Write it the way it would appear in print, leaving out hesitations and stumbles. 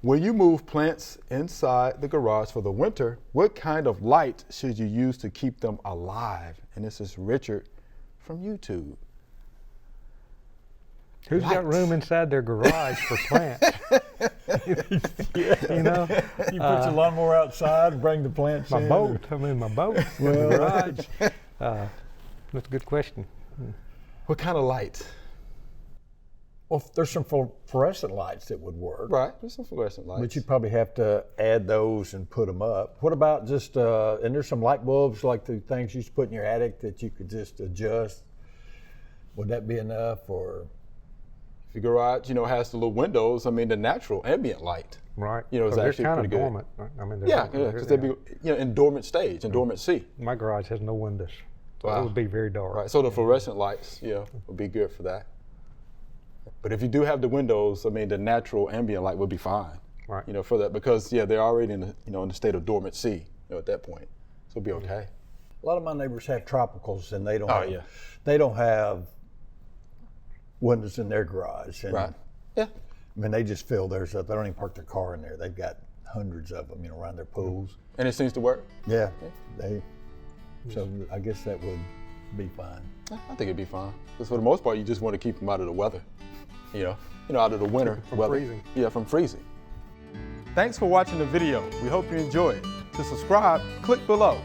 When you move plants inside the garage for the winter, what kind of light should you use to keep them alive? And this is Richard from YouTube. Who's got room inside their garage for plants? You know? You put your lawnmower outside and bring the plants My in. boat. I'm in my boat in the garage. That's a good question. What kind of light? Well, there's some fluorescent lights that would work. Right, there's some fluorescent lights. But you'd probably have to add those and put them up. What about just, and there's some light bulbs like the things you used to put in your attic that you could just adjust. Would that be enough, or? If your garage, has the little windows, I mean, the natural ambient light, Right. is actually kind pretty of good. dormant. I mean, Yeah, because they'd be, in dormant stage, in dormancy. My garage has no windows, so Wow. it would be very dark. Right, so the fluorescent lights, would be good for that. But if you do have the windows, I mean, the natural ambient light would be fine. Right. For that, because they're already in the, in the state of dormancy, at that point, so it'll be okay. A lot of my neighbors have tropicals, and they don't. Oh, have, yeah. They don't have windows in their garage. And, Right. Yeah. I mean, they just fill theirs up. They don't even park their car in there. They've got hundreds of them, around their pools. And it seems to work. Yeah. So I guess that would be fine. I think it'd be fine. Because for the most part, you just want to keep them out of the weather. Out of the winter From weather. freezing. Yeah, from freezing. Thanks for watching the video. We hope you enjoyed. To subscribe, click below.